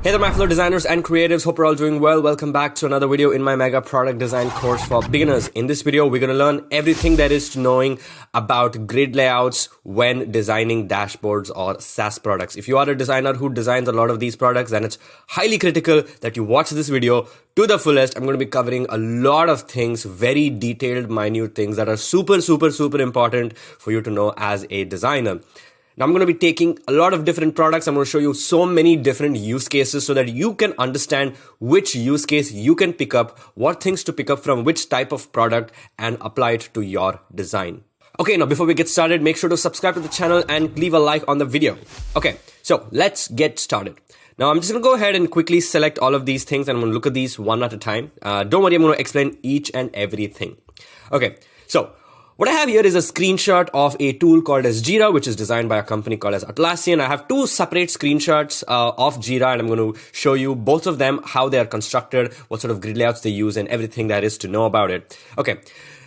Hey there, my fellow designers and creatives. Hope you're all doing well. Welcome back to another video in my mega product design course for beginners. In this video, we're going to learn everything there is to knowing about grid layouts when designing dashboards or SaaS products. If you are a designer who designs a lot of these products, then it's highly critical that you watch this video to the fullest. I'm going to be covering a lot of things, very detailed, minute things that are super important for you to know as a designer. Now I'm going to be taking a lot of different products. I'm going to show you so many different use cases so that you can understand which use case you can pick up, what things to pick up from which type of product and apply it to your design. Okay, now before we get started, make sure to subscribe to the channel and leave a like on the video. Okay, so let's get started. Now I'm just going to go ahead and quickly select all of these things and I'm going to look at these one at a time. Don't worry, I'm going to explain each and everything. Okay, so what I have here is a screenshot of a tool called as Jira, which is designed by a company called as Atlassian. I have two separate screenshots of Jira, and I'm going to show you both of them, how they are constructed, what sort of grid layouts they use, and everything that is to know about it. Okay.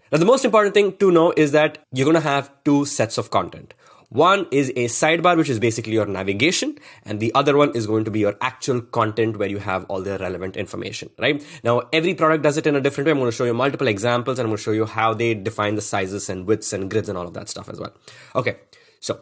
Now, the most important thing to know is that you're going to have two sets of content. One is a sidebar, which is basically your navigation, and the other one is going to be your actual content where you have all the relevant information, right? Now, every product does it in a different way. I'm going to show you multiple examples and I'm going to show you how they define the sizes and widths and grids and all of that stuff as well. Okay, so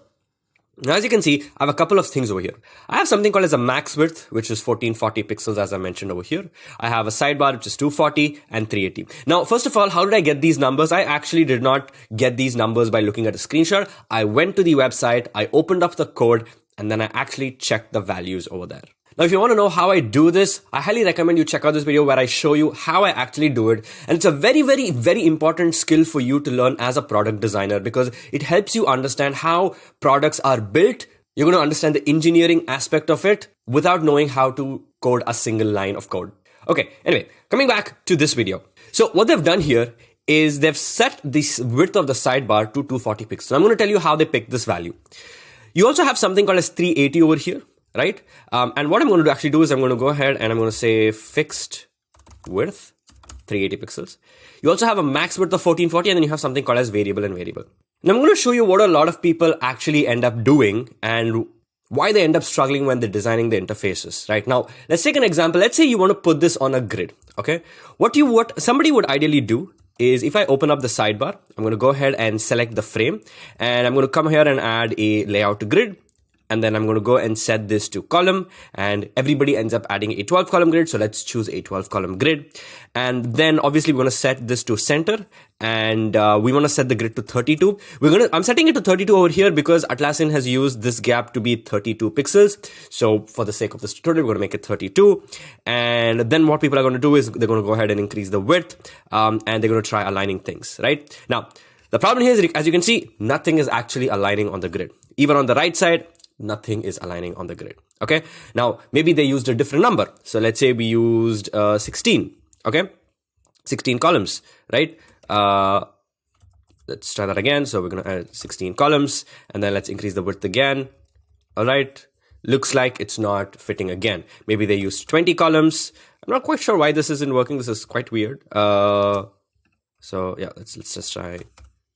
now as you can see, I have a couple of things over here. I have something called as a max width, which is 1440 pixels, as I mentioned over here. I have a sidebar, which is 240 and 380. Now, first of all, how did I get these numbers? I actually did not get these numbers by looking at a screenshot. I went to the website, I opened up the code, and then I actually checked the values over there. Now, if you want to know how I do this, I highly recommend you check out this video where I show you how I actually do it. And it's a very important skill for you to learn as a product designer because it helps you understand how products are built. You're going to understand the engineering aspect of it without knowing how to code a single line of code. Okay, anyway, coming back to this video. So what they've done here is they've set this width of the sidebar to 240 pixels. So I'm going to tell you how they picked this value. You also have something called as 380 over here. Right? And what I'm going to actually do is I'm going to go ahead and I'm going to say fixed width, 380 pixels. You also have a max width of 1440 and then you have something called as variable and variable. Now I'm going to show you what a lot of people actually end up doing and why they end up struggling when they're designing the interfaces. Right? Now, let's take an example. Let's say you want to put this on a grid. Okay? What somebody would ideally do is if I open up the sidebar, I'm going to go ahead and select the frame and I'm going to come here and add a layout to grid. And then I'm going to go and set this to column and everybody ends up adding a 12 column grid. So let's choose a 12 column grid. And then obviously we're going to set this to center and we want to set the grid to 32. I'm setting it to 32 over here because Atlassian has used this gap to be 32 pixels. So for the sake of this tutorial, we're going to make it 32. And then what people are going to do is they're going to go ahead and increase the width and they're going to try aligning things, right? Now, the problem here is, as you can see, nothing is actually aligning on the grid. Even on the right side, nothing is aligning on the grid. Okay. Now, maybe they used a different number. So let's say we used 16. Okay. 16 columns, right? Let's try that again. So we're going to add 16 columns and then let's increase the width again. All right. Looks like it's not fitting again. Maybe they used 20 columns. I'm not quite sure why this isn't working. This is quite weird. So yeah, let's just try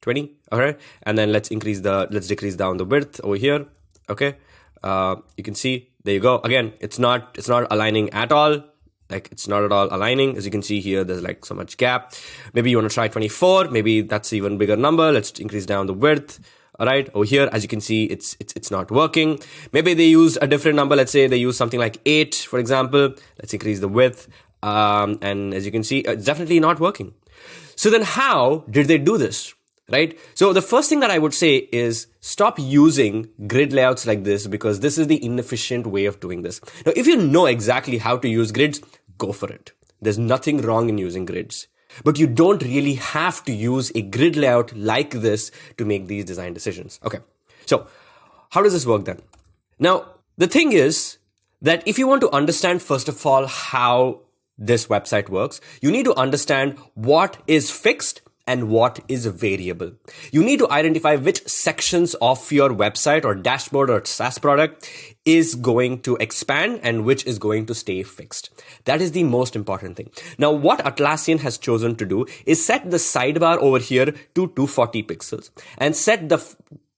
20. All right. And then let's decrease down the width over here. Okay, you can see, there you go. Again, it's not aligning at all. Like it's not at all aligning. As you can see here, there's like so much gap. Maybe you want to try 24. Maybe that's even bigger number. Let's increase down the width. All right, over here, as you can see, it's not working. Maybe they used a different number. Let's say they use something like 8, for example. Let's increase the width. And as you can see, it's definitely not working. So then how did they do this? Right? So the first thing that I would say is stop using grid layouts like this because this is the inefficient way of doing this. Now, if you know exactly how to use grids, go for it. There's nothing wrong in using grids, but you don't really have to use a grid layout like this to make these design decisions. Okay. So how does this work then? Now, the thing is that if you want to understand, first of all, how this website works, you need to understand what is fixed and what is variable. You need to identify which sections of your website or dashboard or SaaS product is going to expand and which is going to stay fixed. That is the most important thing. Now, what Atlassian has chosen to do is set the sidebar over here to 240 pixels and set the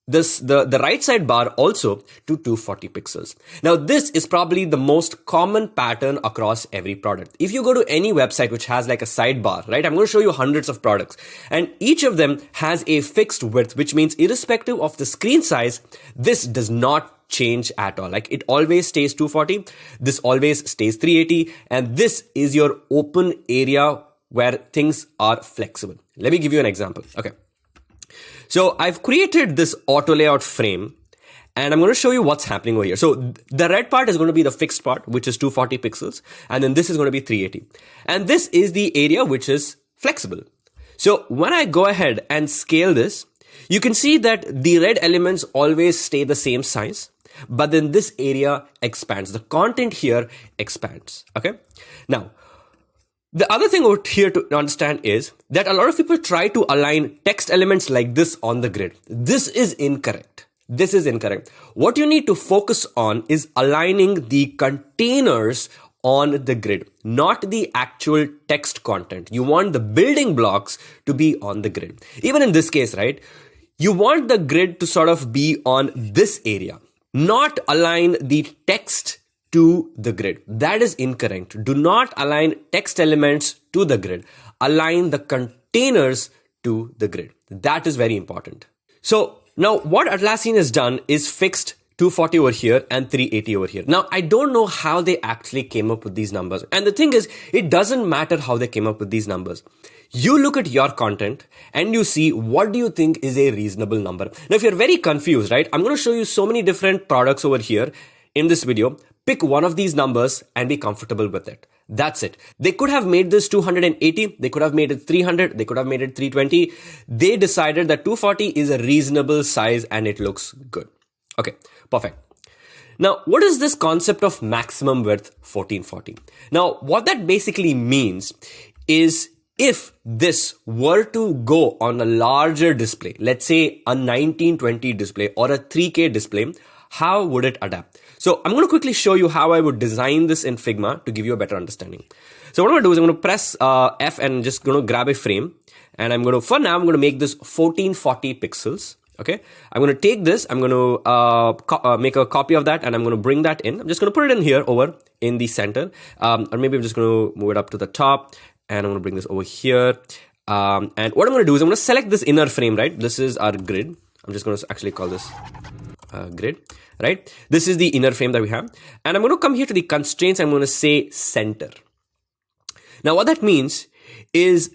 the right sidebar also to 240 pixels. Now, this is probably the most common pattern across every product. If you go to any website which has like a sidebar, right? I'm going to show you hundreds of products, and each of them has a fixed width, which means irrespective of the screen size, this does not change at all. Like, it always stays 240. This always stays 380. And this is your open area where things are flexible. Let me give you an example. Okay. So I've created this auto layout frame, and I'm going to show you what's happening over here. So the red part is going to be the fixed part, which is 240 pixels. And then this is going to be 380. And this is the area which is flexible. So when I go ahead and scale this, you can see that the red elements always stay the same size, but then this area expands. The content here expands. Okay. Now, the other thing over here to understand is that a lot of people try to align text elements like this on the grid. This is incorrect. This is incorrect. What you need to focus on is aligning the containers on the grid, not the actual text content. You want the building blocks to be on the grid. Even in this case, right? You want the grid to sort of be on this area, not align the text to the grid. That is incorrect. Do not align text elements to the grid. Align the containers to the grid. That is very important. So now what Atlassian has done is fixed 240 over here and 380 over here. Now, I don't know how they actually came up with these numbers. And the thing is, it doesn't matter how they came up with these numbers. You look at your content and you see what do you think is a reasonable number. Now, if you're very confused, right, I'm going to show you so many different products over here in this video. Pick one of these numbers and be comfortable with it. That's it. They could have made this 280. They could have made it 300. They could have made it 320. They decided that 240 is a reasonable size and it looks good. Okay, perfect. Now, what is this concept of maximum width 1440? Now, what that basically means is if this were to go on a larger display, let's say a 1920 display or a 3K display, how would it adapt? So I'm going to quickly show you how I would design this in Figma to give you a better understanding. So what I'm going to do is I'm going to press F and just going to grab a frame. And I'm going to, for now, I'm going to make this 1440 pixels. Okay. I'm going to take this. I'm going to make a copy of that and I'm going to bring that in. I'm just going to put it in here over in the center. Or maybe I'm just going to move it up to the top and I'm going to bring this over here. And what I'm going to do is I'm going to select this inner frame, right? This is our grid. I'm just going to actually call this grid, right? This is the inner frame that we have. And I'm going to come here to the constraints. I'm going to say center. Now, what that means is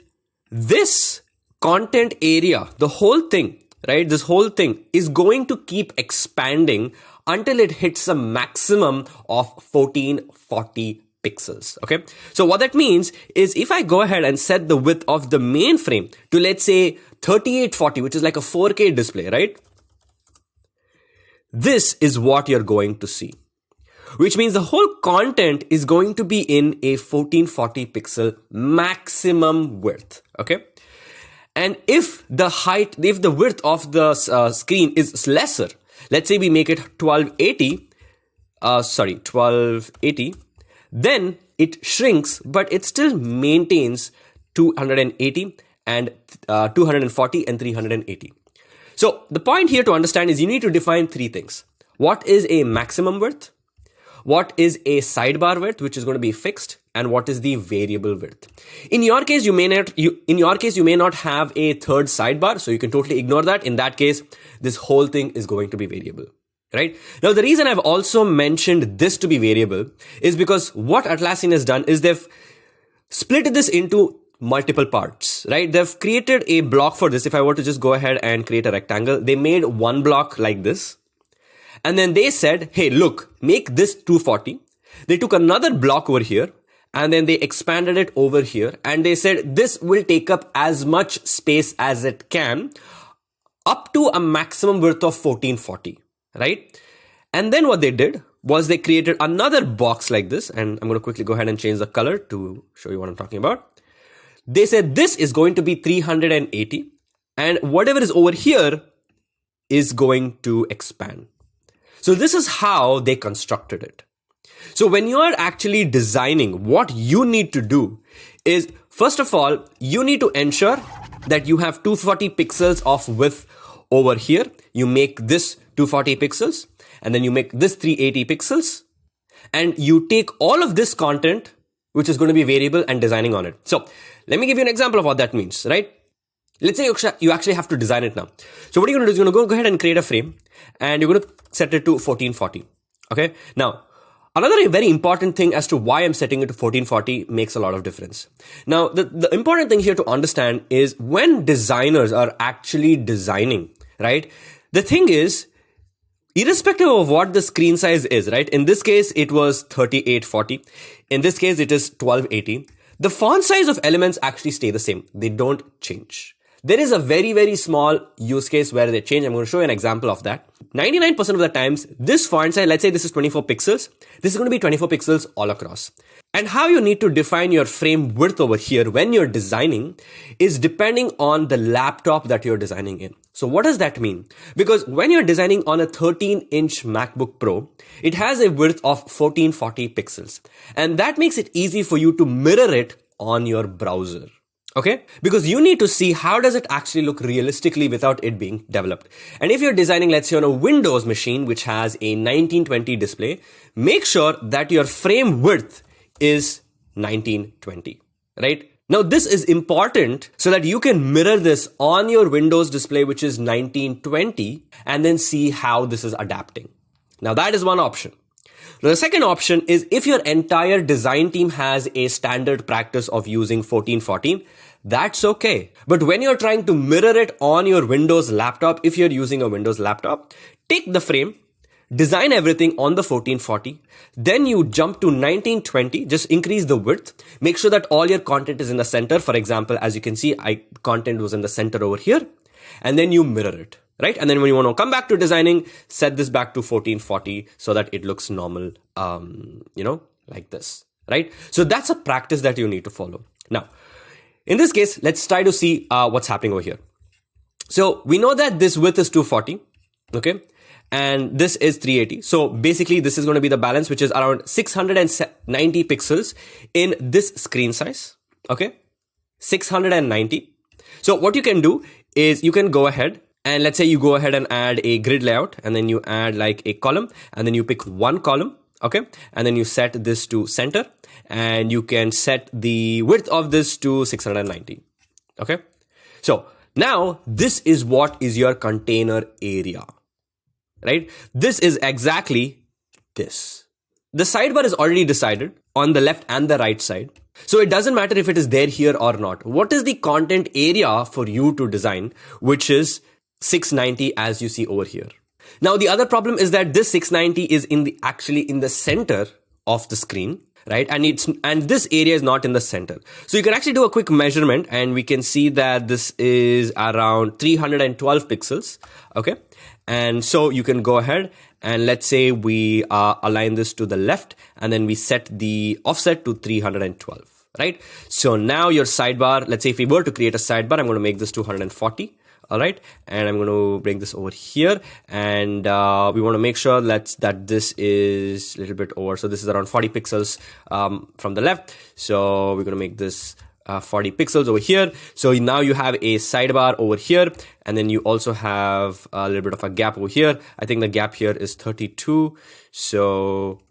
this content area, the whole thing, right? This whole thing is going to keep expanding until it hits a maximum of 1440 pixels. Okay. So what that means is if I go ahead and set the width of the main frame to, let's say, 3840, which is like a 4K display, right? This is what you're going to see, which means the whole content is going to be in a 1440 pixel maximum width. Okay. And if the width of the screen is lesser, let's say we make it 1280, then it shrinks, but it still maintains 280 and 240 and 380. So the point here to understand is you need to define three things. What is a maximum width? What is a sidebar width, which is going to be fixed, and what is the variable width? In your case, you may not have a third sidebar, so you can totally ignore that. In that case, this whole thing is going to be variable, right? Now, the reason I've also mentioned this to be variable is because what Atlassian has done is they've split this into multiple parts, right? They've created a block for this. If I were to just go ahead and create a rectangle, they made one block like this. And then they said, hey, look, make this 240. They took another block over here and then they expanded it over here. And they said, this will take up as much space as it can up to a maximum width of 1440, right? And then what they did was they created another box like this. And I'm going to quickly go ahead and change the color to show you what I'm talking about. They said this is going to be 380 and whatever is over here is going to expand. So this is how they constructed it. So when you are actually designing, what you need to do is, first of all, you need to ensure that you have 240 pixels of width over here. you make this 240 pixels, and then you make this 380 pixels, and you take all of this content, which is going to be variable, and designing on it. So let me give you an example of what that means, right? Let's say you actually have to design it now. So what you're going to do is you're going to go ahead and create a frame, and you're going to set it to 1440. Okay. Now, another very important thing as to why I'm setting it to 1440 makes a lot of difference. Now, the important thing here to understand is when designers are actually designing, right? The thing is, irrespective of what the screen size is, right? In this case, it was 3840. In this case, it is 1280. The font size of elements actually stay the same. They don't change. There is a very, very small use case where they change. I'm going to show you an example of that. 99% of the times, this font size, let's say this is 24 pixels. This is going to be 24 pixels all across. And how you need to define your frame width over here when you're designing is depending on the laptop that you're designing in. So what does that mean? Because when you're designing on a 13-inch MacBook Pro, it has a width of 1440 pixels. And that makes it easy for you to mirror it on your browser. Okay? Because you need to see how does it actually look realistically without it being developed. And if you're designing, let's say on a Windows machine, which has a 1920 display, make sure that your frame width is 1920, right? Now, this is important so that you can mirror this on your Windows display, which is 1920, and then see how this is adapting. Now, that is one option. The second option is if your entire design team has a standard practice of using 1440, that's okay. But when you're trying to mirror it on your Windows laptop, if you're using a Windows laptop, take the frame, design everything on the 1440, then you jump to 1920, just increase the width, make sure that all your content is in the center. For example, as you can see, content was in the center over here, and then you mirror it. Right? And then when you want to come back to designing, set this back to 1440 so that it looks normal, like this, right? So that's a practice that you need to follow. Now, in this case, let's try to see what's happening over here. So we know that this width is 240, okay? And this is 380. So basically, this is going to be the balance, which is around 690 pixels in this screen size, okay? 690. So what you can do is you can go ahead and let's say you go ahead and add a grid layout, and then you add like a column, and then you pick one column, okay? And then you set this to center, and you can set the width of this to 690, okay? So now this is what is your container area, right? This is exactly this. The sidebar is already decided on the left and the right side. So it doesn't matter if it is there here or not. What is the content area for you to design, which is 690 as you see over here. Now, the other problem is that this 690 is actually in the center of the screen, right? And this area is not in the center. So you can actually do a quick measurement, and we can see that this is around 312 pixels. Okay. And so you can go ahead and let's say we align this to the left, and then we set the offset to 312, right? So now your sidebar, let's say if we were to create a sidebar, I'm going to make this 240. All right. And I'm going to bring this over here, and we want to make sure that this is a little bit over. So this is around 40 pixels from the left. So we're going to make this 40 pixels over here. So now you have a sidebar over here, and then you also have a little bit of a gap over here. I think the gap here is 32. So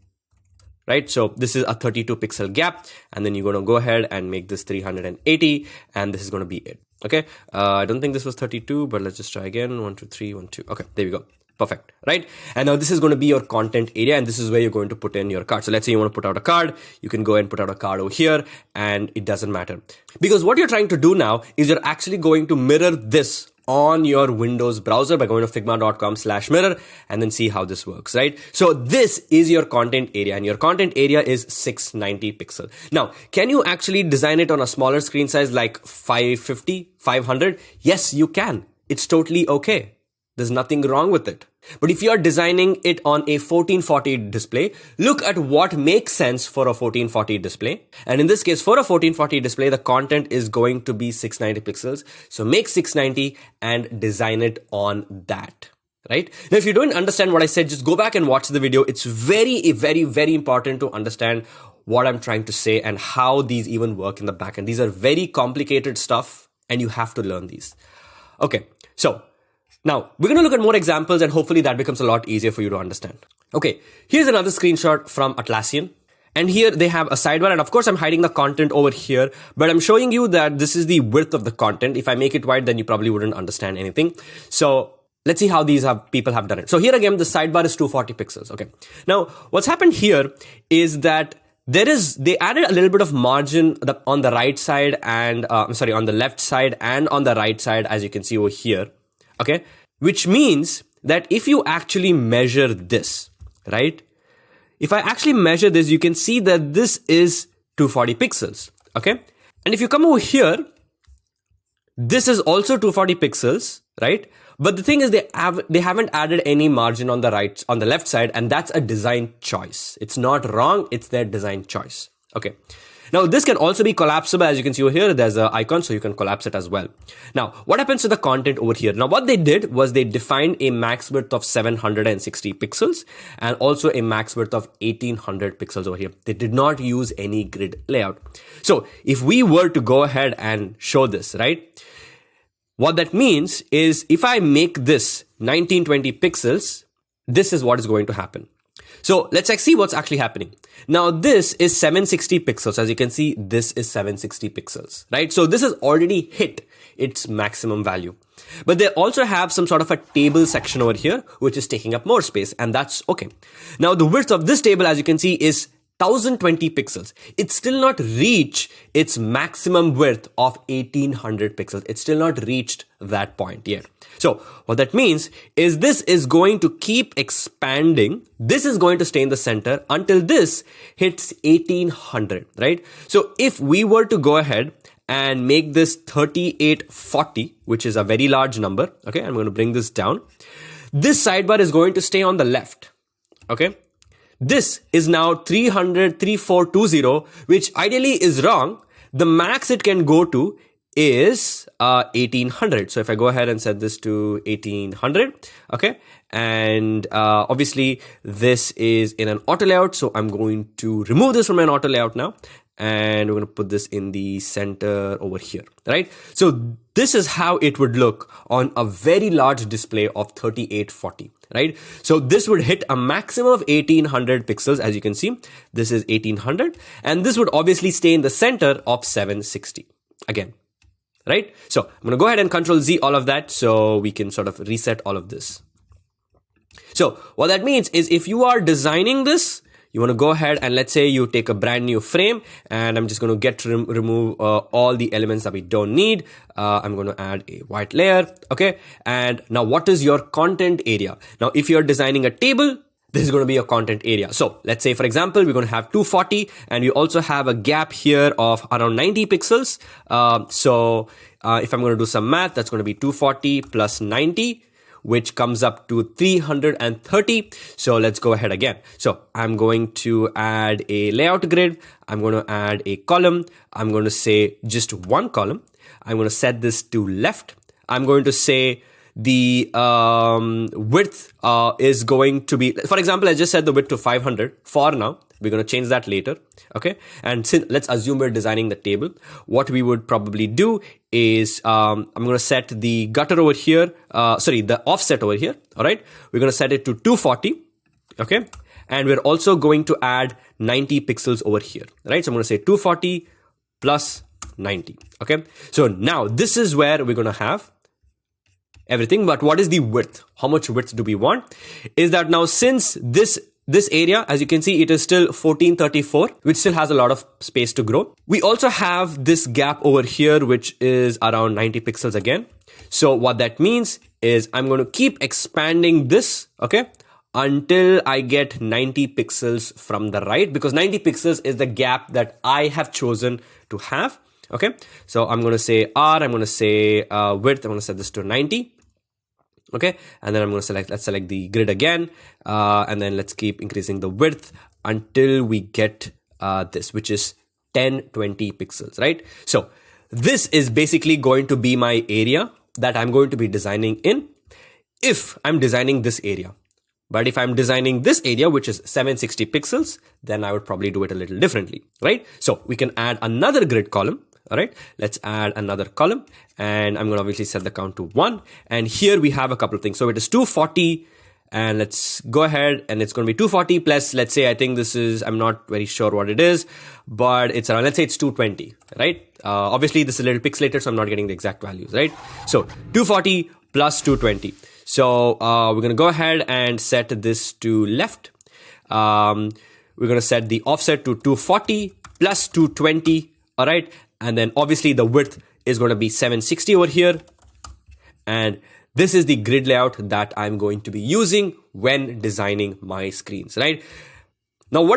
right? So this is a 32 pixel gap, and then you're going to go ahead and make this 380, and this is going to be it. Okay. I don't think this was 32, but let's just try again. 1, 2, 3, 1, 2. Okay. There we go. Perfect. Right. And now this is going to be your content area, and this is where you're going to put in your card. So let's say you want to put out a card. You can go and put out a card over here, and it doesn't matter, because what you're trying to do now is you're actually going to mirror this on your Windows browser by going to figma.com/mirror and then see how this works, right? So this is your content area, and your content area is 690 pixel. Now, can you actually design it on a smaller screen size like 550, 500? Yes, you can. It's totally okay. There's nothing wrong with it. But if you're designing it on a 1440 display, look at what makes sense for a 1440 display. And in this case, for a 1440 display, the content is going to be 690 pixels. So make 690 and design it on that, right? Now, if you don't understand what I said, just go back and watch the video. It's very, very, very important to understand what I'm trying to say and how these even work in the backend. These are very complicated stuff, and you have to learn these. Okay, so Now, we're going to look at more examples and hopefully that becomes a lot easier for you to understand. Okay, here's another screenshot from Atlassian. And here they have a sidebar, and of course I'm hiding the content over here, but I'm showing you that this is the width of the content. If I make it wide, then you probably wouldn't understand anything. So let's see how these people have done it. So here again, the sidebar is 240 pixels. Okay. Now, what's happened here is that they added a little bit of margin on the right side and, on the left side and on the right side, as you can see over here. Okay. Which means that if you actually measure this, right? If I actually measure this, you can see that this is 240 pixels. Okay. And if you come over here, this is also 240 pixels, right? But the thing is they haven't added any margin on the left side, and that's a design choice. It's not wrong. It's their design choice. Okay. Now this can also be collapsible. As you can see over here, there's an icon, so you can collapse it as well. Now, what happens to the content over here? Now, what they did was they defined a max width of 760 pixels and also a max width of 1800 pixels over here. They did not use any grid layout. So if we were to go ahead and show this, right? What that means is if I make this 1920 pixels, this is what is going to happen. So let's see what's actually happening. Now this is 760 pixels. As you can see, this is 760 pixels, right? So this has already hit its maximum value. But they also have some sort of a table section over here, which is taking up more space, and that's okay. Now the width of this table, as you can see, is 1020 pixels. It's still not reached its maximum width of 1800 pixels. It's still not reached that point yet. So what that means is this is going to keep expanding. This is going to stay in the center until this hits 1800, right? So if we were to go ahead and make this 3840, which is a very large number, okay, I'm going to bring this down. This sidebar is going to stay on the left, okay? This is now 3420, which ideally is wrong. The max it can go to is 1800. So if I go ahead and set this to 1800, okay, and obviously this is in an auto layout, so I'm going to remove this from an auto layout now, and we're going to put this in the center over here, right? So this is how it would look on a very large display of 3840, right? So this would hit a maximum of 1800 pixels. As you can see, this is 1800, and this would obviously stay in the center of 760 again, right? So I'm going to go ahead and Control Z all of that so we can sort of reset all of this. So what that means is if you are designing this, you want to go ahead and let's say you take a brand new frame, and I'm just going to remove all the elements that we don't need. I'm going to add a white layer. Okay. And now what is your content area? Now, if you're designing a table, this is going to be your content area. So let's say, for example, we're going to have 240, and we also have a gap here of around 90 pixels. If I'm going to do some math, that's going to be 240 plus 90, which comes up to 330. So let's go ahead again. So I'm going to add a layout grid. I'm going to add a column. I'm going to say just one column. I'm going to set this to left. I'm going to say the width is going to be, for example, I just set the width to 500 for now. We're going to change that later. Okay. And let's assume we're designing the table. What we would probably do is, I'm going to set the gutter over here. The offset over here. All right. We're going to set it to 240. Okay. And we're also going to add 90 pixels over here. Right. So I'm going to say 240 plus 90. Okay. So now this is where we're going to have everything. But what is the width? How much width do we want? Is that now since this area, as you can see, it is still 1434, which still has a lot of space to grow. We also have this gap over here, which is around 90 pixels again. So what that means is I'm going to keep expanding this, okay, until I get 90 pixels from the right, because 90 pixels is the gap that I have chosen to have. Okay. So I'm going to say R, I'm going to say width, I'm going to set this to 90. Okay, and then I'm going to let's select the grid again, and then let's keep increasing the width until we get this, which is 1020 pixels, right? So this is basically going to be my area that I'm going to be designing in if I'm designing this area. But if I'm designing this area, which is 760 pixels, then I would probably do it a little differently, right? So we can add another grid column. All right, let's add another column, and I'm going to obviously set the count to 1. And here we have a couple of things. So it is 240, and let's go ahead, and it's going to be 240 plus, let's say, I think this is, I'm not very sure what it is, but it's around, let's say it's 220, right? Obviously this is a little pixelated, so I'm not getting the exact values, right? So 240 plus 220. So we're going to go ahead and set this to left. We're going to set the offset to 240 plus 220. All right. And then obviously the width is going to be 760 over here. And this is the grid layout that I'm going to be using when designing my screens, right? Now,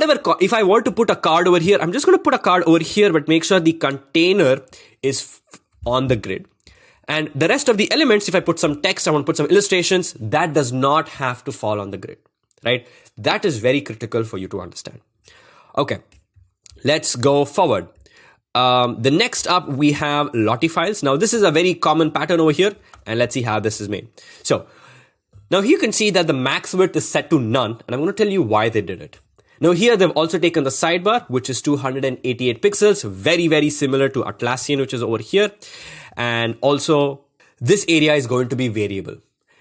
if I want to put a card over here, I'm just going to put a card over here, but make sure the container is on the grid. And the rest of the elements, if I put some text, I want to put some illustrations, that does not have to fall on the grid, right? That is very critical for you to understand. Okay, let's go forward. The next up, we have Lottie files. Now, this is a very common pattern over here, and let's see how this is made. So now you can see that the max width is set to none, and I'm going to tell you why they did it. Now here, they've also taken the sidebar, which is 288 pixels, very, very similar to Atlassian, which is over here. And also, this area is going to be variable.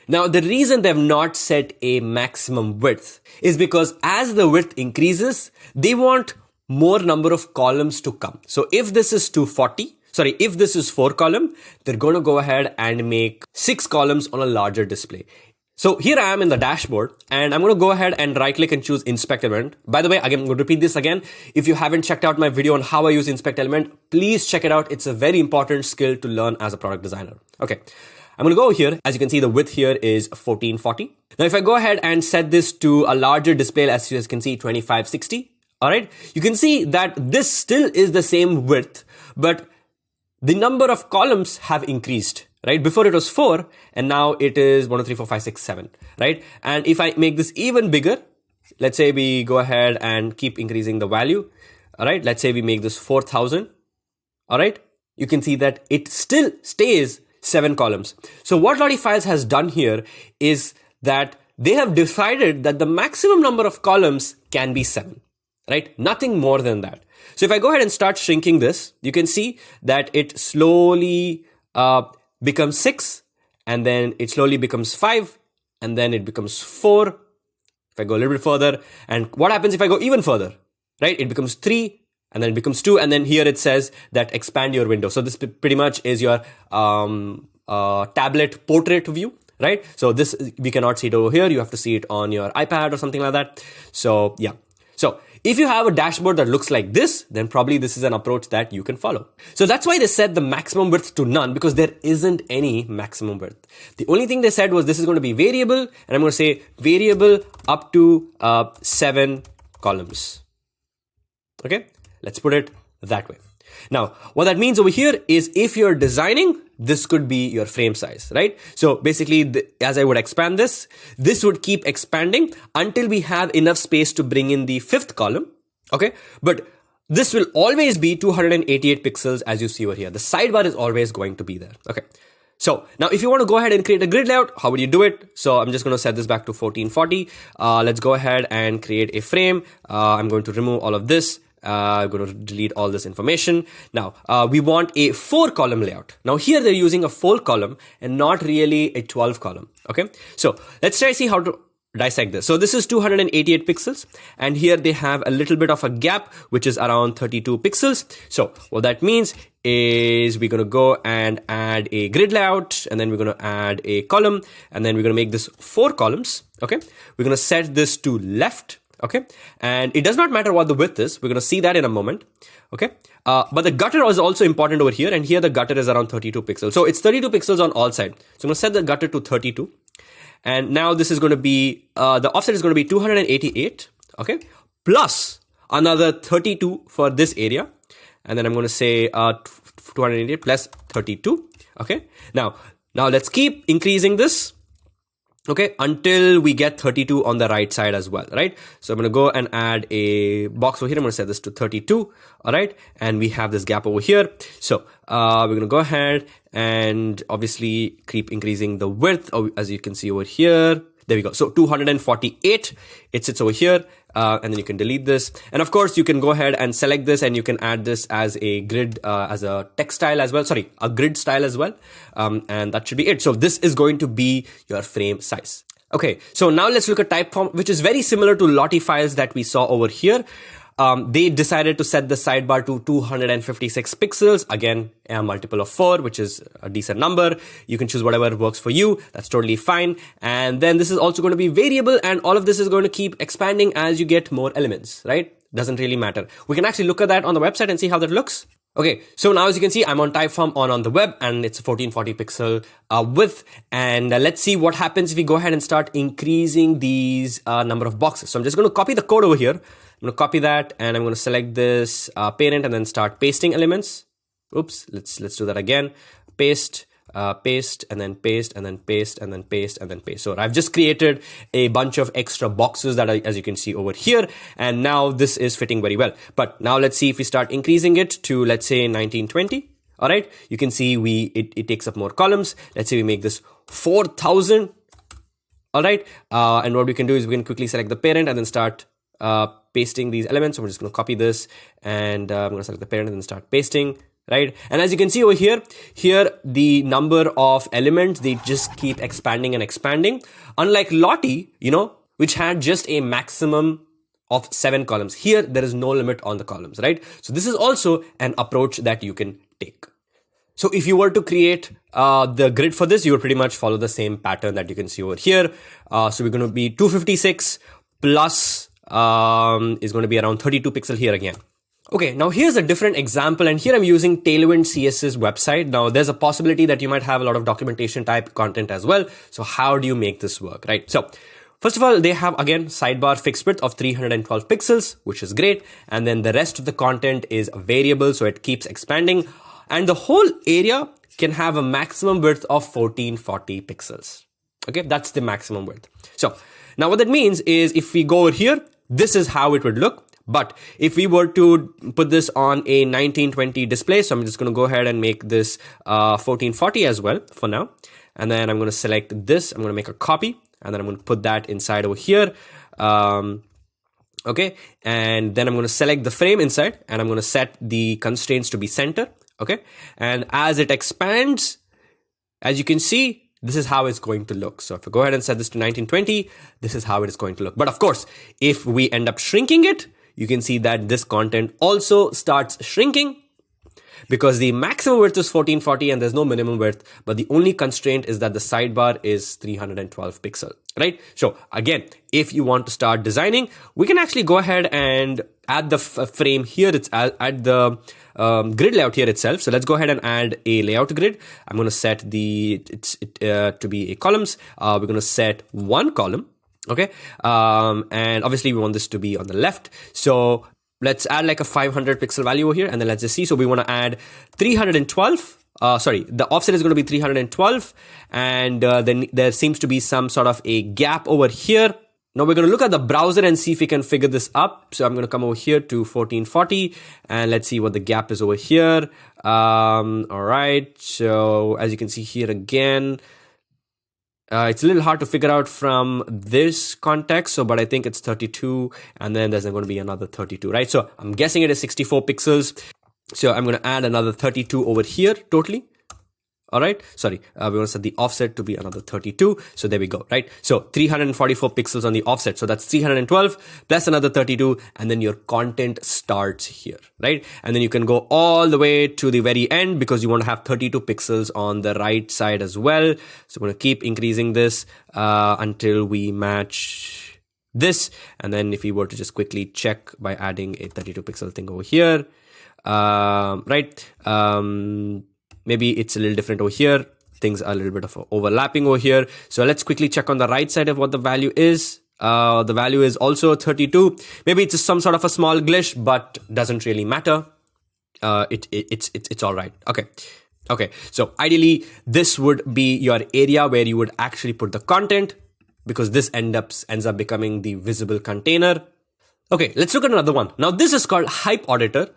Now, the reason they've not set a maximum width is because as the width increases, they want more number of columns to come. So if this is if this is 4 column, they're going to go ahead and make 6 columns on a larger display. So here I am in the dashboard, and I'm going to go ahead and right click and choose inspect element. By the way, again, I'm going to repeat this again. If you haven't checked out my video on how I use inspect element, please check it out. It's a very important skill to learn as a product designer. Okay. I'm going to go here. As you can see, the width here is 1440. Now, if I go ahead and set this to a larger display, as you can see, 2560. All right. You can see that this still is the same width, but the number of columns have increased, right? Before it was 4, and now it is 1, 2, 3, 4, 5, 6, 7, right? And if I make this even bigger, let's say we go ahead and keep increasing the value. All right. Let's say we make this 4000. All right. You can see that it still stays 7 columns. So what Lottie Files has done here is that they have decided that the maximum number of columns can be 7, right? Nothing more than that. So if I go ahead and start shrinking this, you can see that it slowly becomes 6, and then it slowly becomes 5, and then it becomes 4. If I go a little bit further, and what happens if I go even further, right? It becomes 3, and then it becomes 2, and then here it says that expand your window. So this pretty much is your tablet portrait view, right? So this, we cannot see it over here. You have to see it on your iPad or something like that. So yeah. So if you have a dashboard that looks like this, then probably this is an approach that you can follow. So that's why they set the maximum width to none, because there isn't any maximum width. The only thing they said was this is going to be variable, and I'm going to say variable up to 7 columns. Okay, let's put it that way. Now, what that means over here is if you're designing, this could be your frame size, right? So basically, as I would expand this would keep expanding until we have enough space to bring in the 5th column, okay? But this will always be 288 pixels as you see over here. The sidebar is always going to be there, okay? So now if you want to go ahead and create a grid layout, how would you do it? So I'm just going to set this back to 1440. Let's go ahead and create a frame. I'm going to remove all of this. I'm going to delete all this information. Now, we want a 4-column layout. Now here they're using a 4 column and not really a 12 column. Okay. So let's try to see how to dissect this. So this is 288 pixels, and here they have a little bit of a gap, which is around 32 pixels. So what that means is we're going to go and add a grid layout, and then we're going to add a column, and then we're going to make this 4 columns. Okay. We're going to set this to left. Okay. And it does not matter what the width is. We're going to see that in a moment. Okay. But the gutter is also important over here. And here the gutter is around 32 pixels. So it's 32 pixels on all sides. So I'm going to set the gutter to 32. And now this is going to be, the offset is going to be 288. Okay. Plus another 32 for this area. And then I'm going to say 288 plus 32. Okay. Now let's keep increasing this. Okay, until we get 32 on the right side as well, right? So I'm going to go and add a box over here. I'm going to set this to 32. All right. And we have this gap over here. So we're going to go ahead and obviously keep increasing the width, as you can see over here. There we go. So 248, it sits over here. And then you can delete this. And of course, you can go ahead and select this and you can add this as a grid, as a text style as well. Sorry, a grid style as well. And that should be it. So this is going to be your frame size. Okay, so now let's look at Typeform, which is very similar to Lottie files that we saw over here. They decided to set the sidebar to 256 pixels. Again, a multiple of 4, which is a decent number. You can choose whatever works for you. That's totally fine. And then this is also going to be variable, and all of this is going to keep expanding as you get more elements, right? Doesn't really matter. We can actually look at that on the website and see how that looks. Okay, so now as you can see, I'm on Typeform on the web, and it's a 1440 pixel width. And let's see what happens if we go ahead and start increasing these number of boxes. So I'm just going to copy the code over here. I'm going to copy that, and I'm going to select this parent and then start pasting elements. Oops, let's do that again. Paste, paste, and then paste, and then paste, and then paste, and then paste. So I've just created a bunch of extra boxes that are, as you can see over here, and now this is fitting very well. But now let's see if we start increasing it to, let's say, 1920. All right, you can see it takes up more columns. Let's say we make this 4,000. All right, and what we can do is we can quickly select the parent and then start pasting these elements. So we're just going to copy this, and I'm going to select the parent and then start pasting, right? And as you can see over here the number of elements, they just keep expanding and expanding. Unlike Lottie, which had just a maximum of 7 columns. Here, there is no limit on the columns, right? So this is also an approach that you can take. So if you were to create the grid for this, you would pretty much follow the same pattern that you can see over here. So we're going to be 256 plus is going to be around 32 pixel here again. Okay, now here's a different example, and here I'm using Tailwind CSS website. Now there's a possibility that you might have a lot of documentation type content as well. So how do you make this work, right? So first of all, they have again sidebar fixed width of 312 pixels, which is great. And then the rest of the content is variable, so it keeps expanding. And the whole area can have a maximum width of 1440 pixels. Okay, that's the maximum width. So now what that means is if we go over here, this is how it would look. But if we were to put this on a 1920 display, so I'm just going to go ahead and make this 1440 as well for now. And then I'm going to select this. I'm going to make a copy, and then I'm going to put that inside over here. Okay, and then I'm going to select the frame inside, and I'm going to set the constraints to be center. Okay, and as it expands, as you can see, this is how it's going to look. So if I go ahead and set this to 1920, this is how it is going to look. But of course, if we end up shrinking it, you can see that this content also starts shrinking because the maximum width is 1440 and there's no minimum width. But the only constraint is that the sidebar is 312 pixel, right? So again, if you want to start designing, we can actually go ahead and add the frame here. It's add the grid layout here itself. So let's go ahead and add a layout grid. I'm going to set to be a columns. We're going to set 1 column. Okay. And obviously we want this to be on the left. So let's add like a 500 pixel value over here. And then let's just see. So we want to add 312. The offset is going to be 312. And then there seems to be some sort of a gap over here. Now we're going to look at the browser and see if we can figure this up. So I'm going to come over here to 1440 and let's see what the gap is over here. All right. So as you can see here again, it's a little hard to figure out from this context. So, but I think it's 32 and then there's going to be another 32, right? So I'm guessing it is 64 pixels. So I'm going to add another 32 over here totally. All right. Sorry. We want to set the offset to be another 32. So there we go. Right. So 344 pixels on the offset. So that's 312 plus another 32. And then your content starts here. Right. And then you can go all the way to the very end because you want to have 32 pixels on the right side as well. So we're going to keep increasing this until we match this. And then if we were to just quickly check by adding a 32 pixel thing over here. Right. Maybe it's a little different over here. Things are a little bit of overlapping over here. So let's quickly check on the right side of what the value is. The value is also 32. Maybe it's some sort of a small glitch, but doesn't really matter. It's all right. Okay. So ideally, this would be your area where you would actually put the content because this ends up becoming the visible container. Okay, let's look at another one. Now this is called Hype Auditor,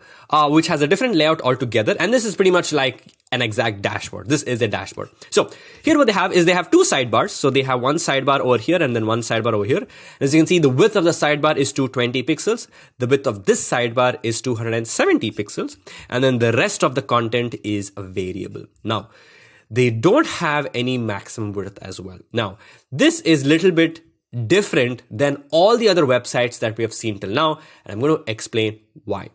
which has a different layout altogether. And this is pretty much like an exact dashboard. This is a dashboard. So here what they have is they have two sidebars. So they have one sidebar over here and then one sidebar over here. As you can see, the width of the sidebar is 220 pixels. The width of this sidebar is 270 pixels. And then the rest of the content is a variable. Now, they don't have any maximum width as well. Now, this is a little bit different than all the other websites that we have seen till now. And I'm going to explain why.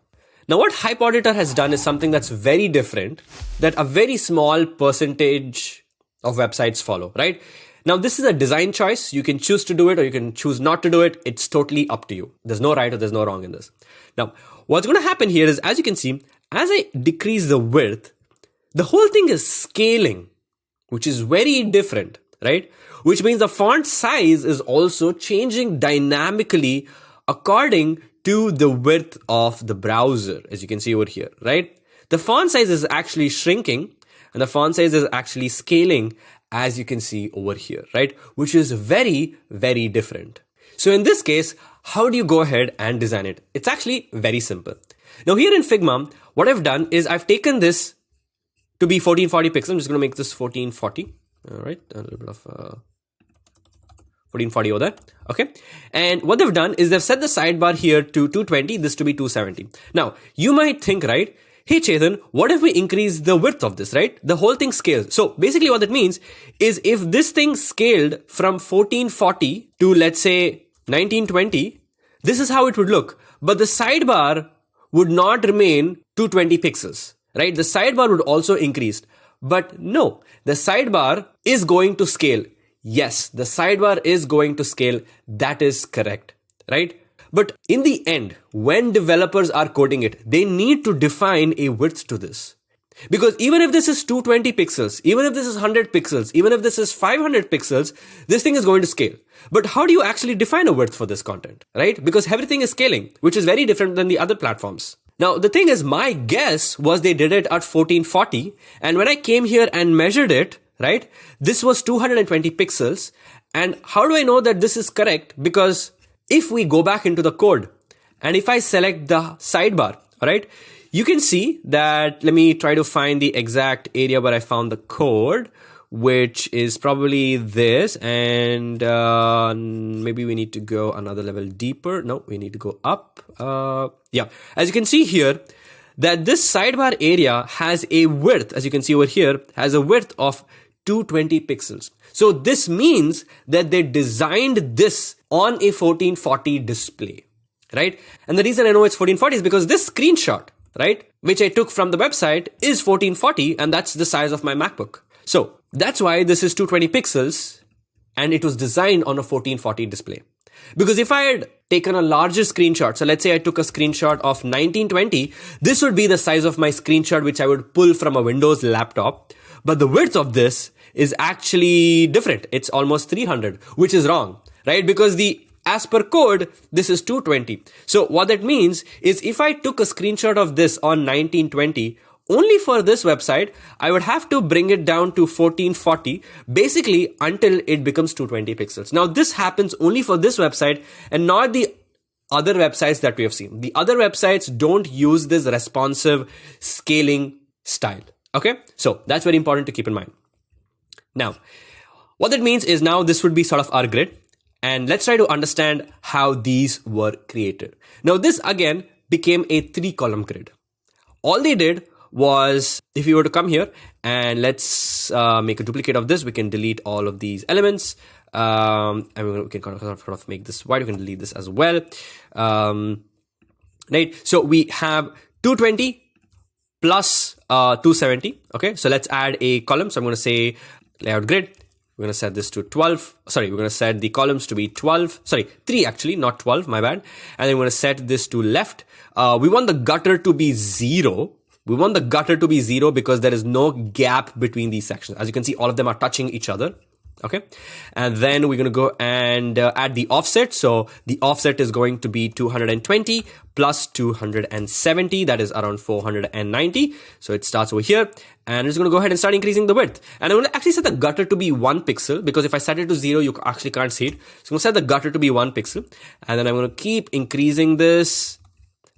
Now, what Hype Auditor has done is something that's very different that a very small percentage of websites follow, right? Now, this is a design choice. You can choose to do it or you can choose not to do it. It's totally up to you. There's no right or there's no wrong in this. Now, what's going to happen here is, as you can see, as I decrease the width, the whole thing is scaling, which is very different, right? Which means the font size is also changing dynamically according to the width of the browser, as you can see over here, right? The font size is actually shrinking and the font size is actually scaling, as you can see over here, right? Which is very, very different. So in this case, how do you go ahead and design it? It's actually very simple. Now here in Figma, what I've done is I've taken this to be 1440 pixels. I'm just going to make this 1440. All right, a little bit of 1440 over there. Okay. And what they've done is they've set the sidebar here to 220, this to be 270. Now, you might think, right? Hey, Chetan, what if we increase the width of this, right? The whole thing scales. So basically what that means is if this thing scaled from 1440 to, let's say, 1920, this is how it would look. But the sidebar would not remain 220 pixels, right? The sidebar would also increase. But no, the sidebar is going to scale. Yes, the sidebar is going to scale. That is correct, right? But in the end, when developers are coding it, they need to define a width to this. Because even if this is 220 pixels, even if this is 100 pixels, even if this is 500 pixels, this thing is going to scale. But how do you actually define a width for this content, right? Because everything is scaling, which is very different than the other platforms. Now, the thing is, my guess was they did it at 1440. And when I came here and measured it, right, this was 220 pixels. And how do I know that this is correct? Because if we go back into the code and if I select the sidebar, all right, you can see that, let me try to find the exact area where I found the code, which is probably this. And maybe we need to go another level deeper. No, we need to go up. Yeah, as you can see here, that this sidebar area has a width, as you can see over here, has a width of 220 pixels. So this means that they designed this on a 1440 display, right? And the reason I know it's 1440 is because this screenshot, right, which I took from the website is 1440 and that's the size of my MacBook. So that's why this is 220 pixels and it was designed on a 1440 display. Because if I had taken a larger screenshot, so let's say I took a screenshot of 1920, this would be the size of my screenshot, which I would pull from a Windows laptop. But the width of this is actually different. It's almost 300, which is wrong, right? Because as per code, this is 220. So what that means is if I took a screenshot of this on 1920, only for this website, I would have to bring it down to 1440, basically until it becomes 220 pixels. Now, this happens only for this website and not the other websites that we have seen. The other websites don't use this responsive scaling style. Okay, so that's very important to keep in mind. Now, what that means is now this would be sort of our grid. And let's try to understand how these were created. Now, this again became a 3-column grid. All they did was, if you were to come here and let's make a duplicate of this, we can delete all of these elements. And we can kind of make this white. We can delete this as well. Right. So we have 220 plus 270. Okay. So let's add a column. So I'm going to say layout grid. We're going to set this to 12. Sorry, we're going to set the columns to be 12. Sorry, 3 actually, not 12. My bad. And then we're going to set this to left. We want the gutter to be 0. We want the gutter to be 0 because there is no gap between these sections. As you can see, all of them are touching each other. Okay. And then we're going to go and add the offset. So the offset is going to be 220 plus 270. That is around 490. So it starts over here. And it's going to go ahead and start increasing the width. And I'm going to actually set the gutter to be 1 pixel because if I set it to 0, you actually can't see it. So I'm going to set the gutter to be 1 pixel. And then I'm going to keep increasing this,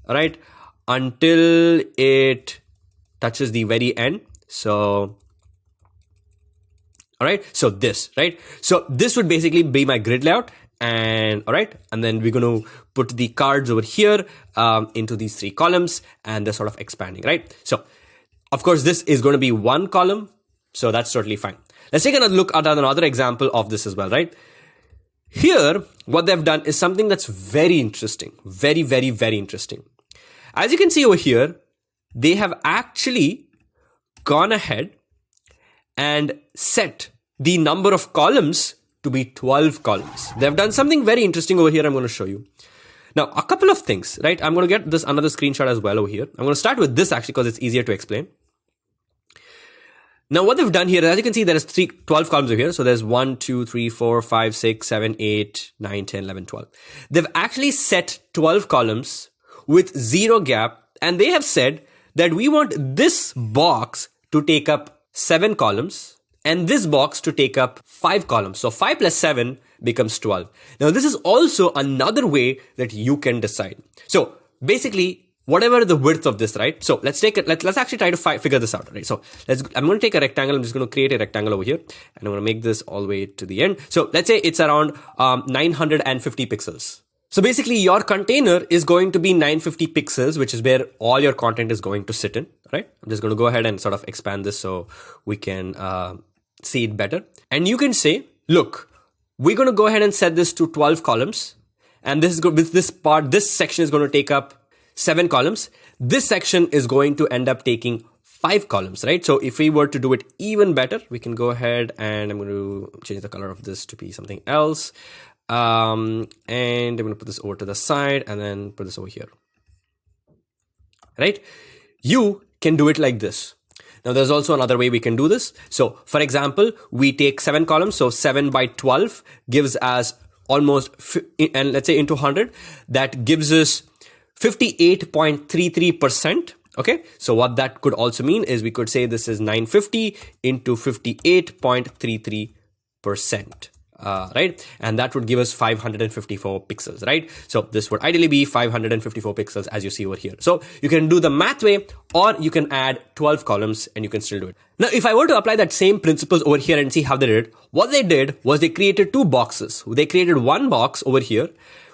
all right, until it touches the very end. So, all right. So this, right? So this would basically be my grid layout. And all right. And then we're going to put the cards over here into these 3 columns, and they're sort of expanding, right? So of course, this is going to be 1 column. So that's totally fine. Let's take another look at another example of this as well, right? Here, what they've done is something that's very interesting. Very, very, very interesting. As you can see over here, they have actually gone ahead and set the number of columns to be 12 columns. They've done something very interesting over here. I'm going to show you. Now, a couple of things, right? I'm going to get this another screenshot as well over here. I'm going to start with this actually because it's easier to explain. Now, what they've done here, as you can see, there is 12 columns over here. So there's 1, 2, 3, 4, 5, 6, 7, 8, 9, 10, 11, 12. They've actually set 12 columns with 0 gap. And they have said that we want this box to take up 7 columns and this box to take up 5 columns. So 5 plus 7 becomes 12. Now, this is also another way that you can decide. So basically, whatever the width of this, right? So let's take it. Let's actually try to figure this out, right? So I'm going to take a rectangle. I'm just going to create a rectangle over here, and I'm going to make this all the way to the end. So let's say it's around 950 pixels. So basically, your container is going to be 950 pixels, which is where all your content is going to sit in, right? I'm just going to go ahead and sort of expand this so we can see it better. And you can say, look, we're going to go ahead and set this to 12 columns. And this section is going to take up 7 columns. This section is going to end up taking 5 columns, right? So if we were to do it even better, we can go ahead and I'm going to change the color of this to be something else. And I'm going to put this over to the side and then put this over here, right? You can do it like this. Now, there's also another way we can do this. So for example, we take 7 columns. So 7 by 12 gives us almost, and let's say into 100, that gives us 58.33%. Okay. So what that could also mean is we could say this is 950 into 58.33%. Right? And that would give us 554 pixels, right? So this would ideally be 554 pixels as you see over here. So you can do the math way, or you can add 12 columns and you can still do it. Now, if I were to apply that same principles over here and see how they did it, what they did was they created 2 boxes. They created one box over here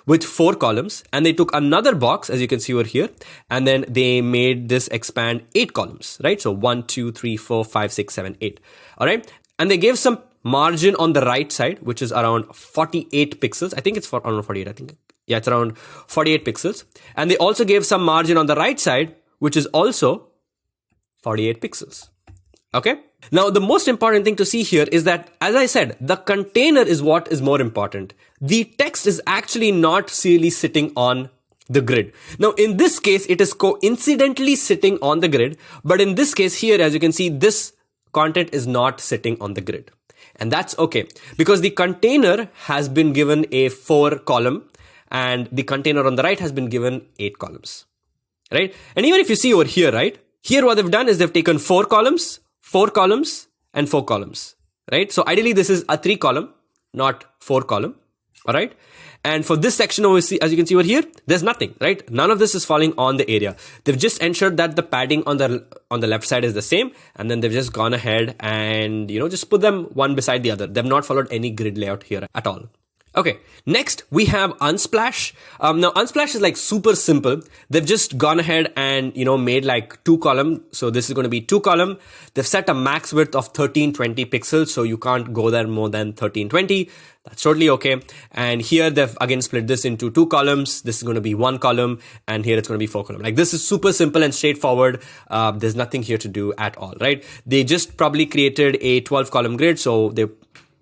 with 4 columns, and they took another box, as you can see over here, and then they made this expand 8 columns, right? So 1, 2, 3, 4, 5, 6, 7, 8. All right. And they gave some margin on the right side, which is around 48 pixels. I think it's around 48. I think, yeah, it's around 48 pixels. And they also gave some margin on the right side, which is also 48 pixels. Okay. Now, the most important thing to see here is that, as I said, the container is what is more important. The text is actually not really sitting on the grid. Now, in this case, it is coincidentally sitting on the grid. But in this case here, as you can see, this content is not sitting on the grid. And that's okay, because the container has been given a 4 column and the container on the right has been given 8 columns, right? And even if you see over here, right? Here, what they've done is they've taken 4 columns, 4 columns, and 4 columns, right? So ideally, this is a 3 column, not 4 column, all right? And for this section over, as you can see over here, there's nothing, right? None of this is falling on the area. They've just ensured that the padding on the left side is the same. And then they've just gone ahead and, just put them one beside the other. They've not followed any grid layout here at all. Okay, next we have Unsplash. Now Unsplash is like super simple. They've just gone ahead and, made like 2 column. So this is going to be 2 column. They've set a max width of 1320 pixels. So you can't go there more than 1320. That's totally okay. And here they've again split this into 2 columns. This is going to be 1 column, and here it's going to be 4 column. Like, this is super simple and straightforward. There's nothing here to do at all, right? They just probably created a 12 column grid. So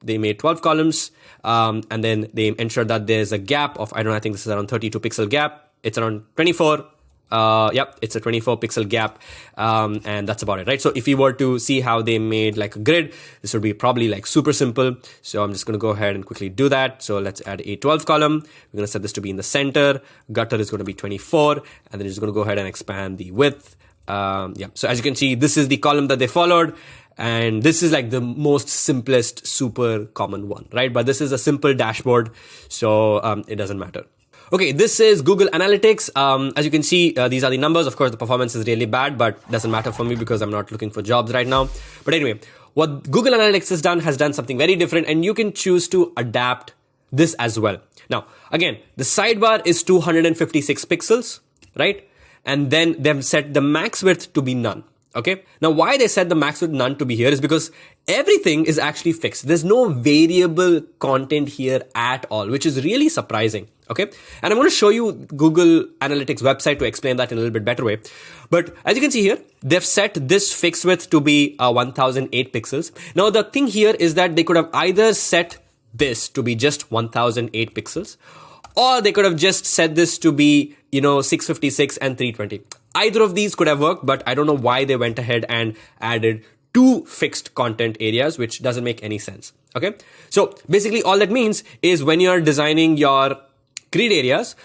they made 12 columns. And then they ensure that there's a gap of, I think this is around 32 pixel gap. It's around 24. Yep, it's a 24 pixel gap. And that's about it, right? So if you were to see how they made like a grid, this would be probably like super simple. So I'm just going to go ahead and quickly do that. So let's add a 12 column. We're going to set this to be in the center. Gutter is going to be 24. And then just going to go ahead and expand the width. Yeah. So as you can see, this is the column that they followed. And this is like the most simplest, super common one, right? But this is a simple dashboard, so it doesn't matter. Okay, this is Google Analytics. As you can see, these are the numbers. Of course, the performance is really bad, but doesn't matter for me because I'm not looking for jobs right now. But anyway, what Google Analytics has done something very different, and you can choose to adapt this as well. Now, again, the sidebar is 256 pixels, right? And then they've set the max width to be none. Okay. Now, why they set the max width none to be here is because everything is actually fixed. There's no variable content here at all, which is really surprising. Okay. And I'm going to show you Google Analytics website to explain that in a little bit better way. But as you can see here, they've set this fixed width to be 1008 pixels. Now, the thing here is that they could have either set this to be just 1008 pixels, or they could have just set this to be, 656 and 320. Either of these could have worked, but I don't know why they went ahead and added two fixed content areas, which doesn't make any sense. Okay. So basically all that means is when you're designing your grid areas,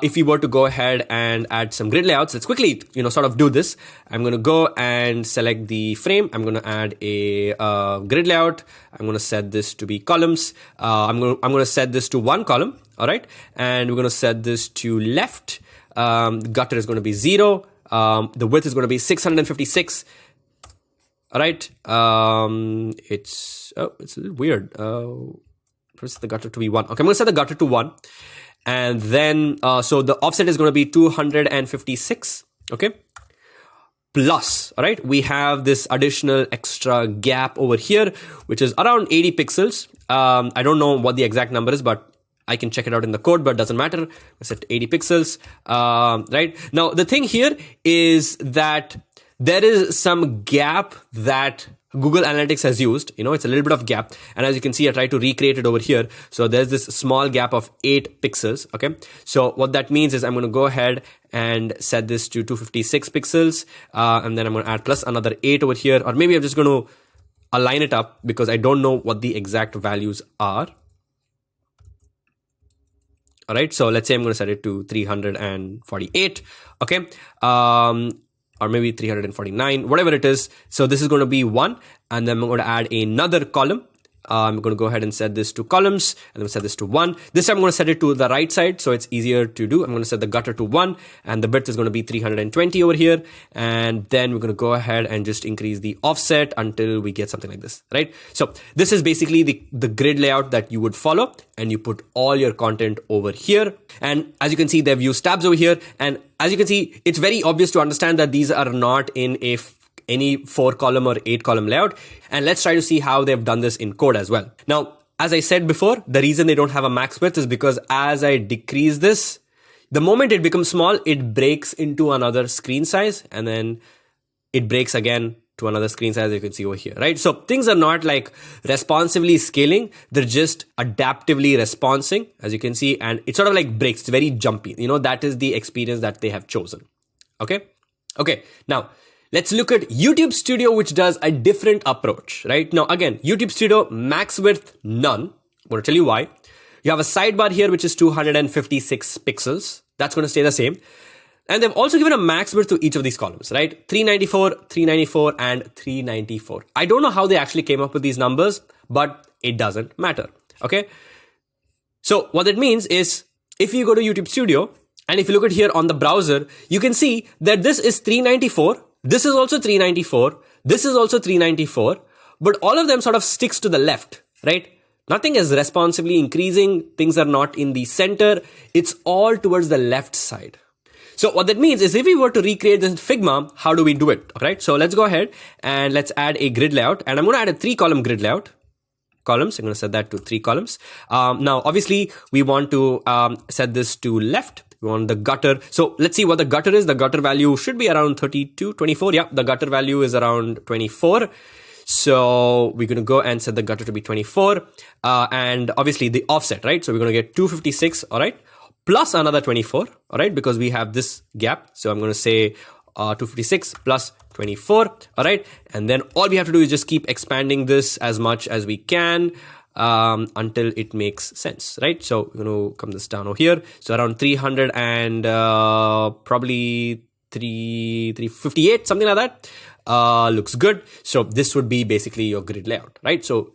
if you were to go ahead and add some grid layouts, let's quickly, sort of do this. I'm going to go and select the frame. I'm going to add a grid layout. I'm going to set this to be columns. I'm going to set this to one column. All right. And we're going to set this to left. Gutter is going to be 0. The width is going to be 656. All right. It's a little weird. Press the gutter to be 1. Okay. I'm going to set the gutter to 1. And then, so the offset is going to be 256. Okay. Plus, all right, we have this additional extra gap over here, which is around 80 pixels. I don't know what the exact number is, but I can check it out in the code, but doesn't matter. I set 80 pixels. Right now, the thing here is that there is some gap that Google Analytics has used. It's a little bit of gap. And as you can see, I tried to recreate it over here. So there's this small gap of 8 pixels. Okay. So what that means is I'm going to go ahead and set this to 256 pixels. And then I'm going to add plus another 8 over here. Or maybe I'm just going to align it up because I don't know what the exact values are. All right. So let's say I'm going to set it to 348. Okay. Or maybe 349, whatever it is. So this is going to be 1. And then I'm going to add another column. I'm going to go ahead and set this to columns. And then set this to 1. This time I'm going to set it to the right side, so it's easier to do. I'm going to set the gutter to 1. And the width is going to be 320 over here. And then we're going to go ahead and just increase the offset until we get something like this, right? So this is basically the grid layout that you would follow. And you put all your content over here. And as you can see, they've used tabs over here. And as you can see, it's very obvious to understand that these are not in any 4-column or 8-column layout. And let's try to see how they've done this in code as well. Now, as I said before, the reason they don't have a max width is because as I decrease this, the moment it becomes small, it breaks into another screen size, and then it breaks again to another screen size, you can see over here, right? So things are not like responsively scaling. They're just adaptively responding, as you can see, and it sort of like breaks. It's very jumpy. That is the experience that they have chosen. Okay. Now, let's look at YouTube Studio, which does a different approach, right? Now, again, YouTube Studio, max width, none. I'm going to tell you why. You have a sidebar here, which is 256 pixels. That's going to stay the same. And they've also given a max width to each of these columns, right? 394, 394, and 394. I don't know how they actually came up with these numbers, but it doesn't matter, okay? So what that means is if you go to YouTube Studio, and if you look at here on the browser, you can see that this is 394. This is also 394. This is also 394. But all of them sort of sticks to the left, right? Nothing is responsively increasing. Things are not in the center. It's all towards the left side. So what that means is if we were to recreate this in Figma, how do we do it? All right. So let's go ahead and let's add a grid layout. And I'm going to add a 3-column grid layout. Columns. I'm going to set that to 3 columns. Now, obviously, we want to set this to left. We want the gutter. So let's see what the gutter is. The gutter value should be around 32, 24. Yeah, the gutter value is around 24. So we're going to go and set the gutter to be 24. And obviously the offset, right? So we're going to get 256, all right? Plus another 24, all right? Because we have this gap. So I'm going to say 256 plus 24, all right? And then all we have to do is just keep expanding this as much as we can until it makes sense, right? So we're going to come this down over here. So around 300 and probably 358, something like that. Looks good. So this would be basically your grid layout, right? So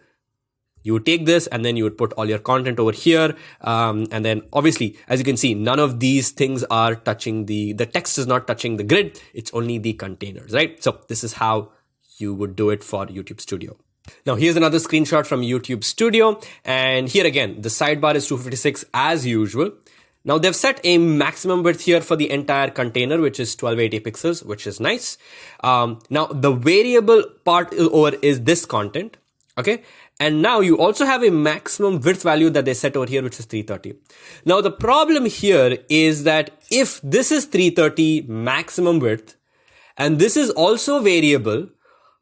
You would take this and then you would put all your content over here. And then obviously, as you can see, none of these things are touching the text is not touching the grid. It's only the containers, right? So this is how you would do it for YouTube Studio. Now here's another screenshot from YouTube Studio. And here again, the sidebar is 256 as usual. Now they've set a maximum width here for the entire container, which is 1280 pixels, which is nice. Now the variable part over is this content. Okay. And now you also have a maximum width value that they set over here, which is 330. Now the problem here is that if this is 330 maximum width and this is also variable,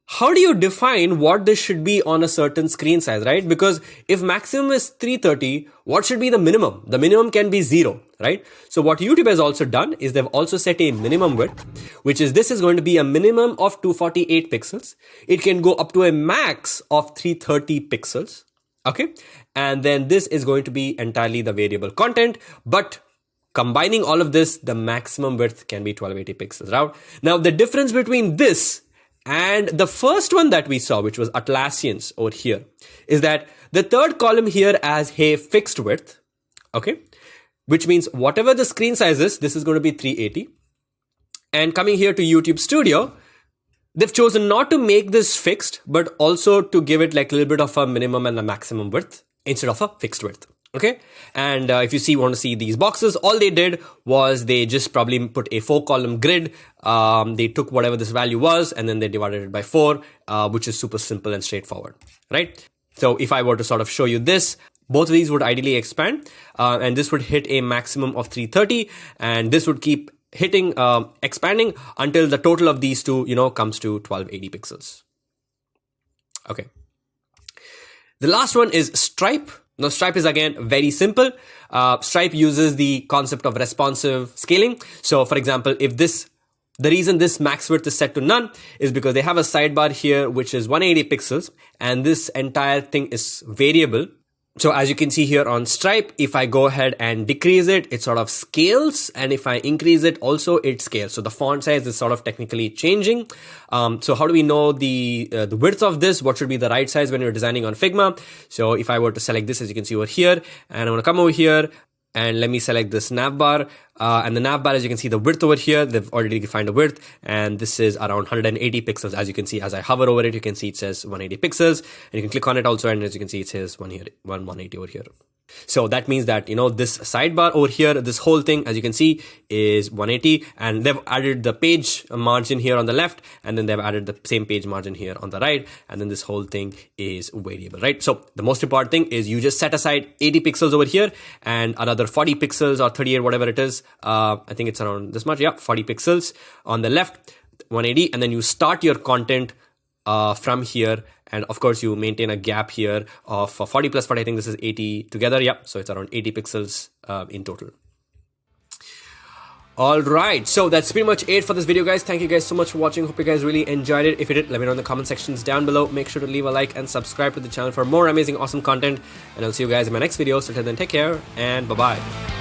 how do you define what this should be on a certain screen size, right? Because if maximum is 330, what should be the minimum? The minimum can be 0, right? So what YouTube has also done is they've also set a minimum width, which is this is going to be a minimum of 248 pixels. It can go up to a max of 330 pixels, okay? And then this is going to be entirely the variable content, but combining all of this, the maximum width can be 1280 pixels, right? Now the difference between this and the first one that we saw, which was Atlassian's over here, is that the third column here has a fixed width, okay? Which means whatever the screen size is, this is going to be 380. And coming here to YouTube Studio, they've chosen not to make this fixed, but also to give it like a little bit of a minimum and a maximum width instead of a fixed width. Okay. And if you want to see these boxes, all they did was they just probably put a 4-column grid. They took whatever this value was and then they divided it by 4, which is super simple and straightforward, right? So if I were to sort of show you this, both of these would ideally expand, and this would hit a maximum of 330, and this would keep hitting, expanding until the total of these two, comes to 1280 pixels. Okay. The last one is Stripe. Now, Stripe is again very simple. Stripe uses the concept of responsive scaling. So for example, the reason this max width is set to none is because they have a sidebar here, which is 180 pixels, and this entire thing is variable. So as you can see here on Stripe, if I go ahead and decrease it, it sort of scales. And if I increase it also, it scales. So the font size is sort of technically changing. So how do we know the width of this? What should be the right size when you're designing on Figma? So if I were to select this, as you can see over here, and I want to come over here, and let me select this navbar, and the navbar, as you can see, the width over here, they've already defined a width, and this is around 180 pixels. As you can see, as I hover over it, you can see it says 180 pixels, and you can click on it also, and as you can see, it says 180 over here. So that means that, this sidebar over here, this whole thing, as you can see, is 180, and they've added the page margin here on the left, and then they've added the same page margin here on the right, and then this whole thing is variable, right? So the most important thing is you just set aside 80 pixels over here and another 40 pixels or 38, whatever it is. I think it's around this much. Yeah, 40 pixels on the left, 180, and then you start your content from here. And of course, you maintain a gap here of 40 plus 40. I think this is 80 together. Yeah, so it's around 80 pixels in total. All right, so that's pretty much it for this video, guys. Thank you guys so much for watching. Hope you guys really enjoyed it. If you did, let me know in the comment sections down below. Make sure to leave a like and subscribe to the channel for more amazing, awesome content. And I'll see you guys in my next video. So till then, take care and bye-bye.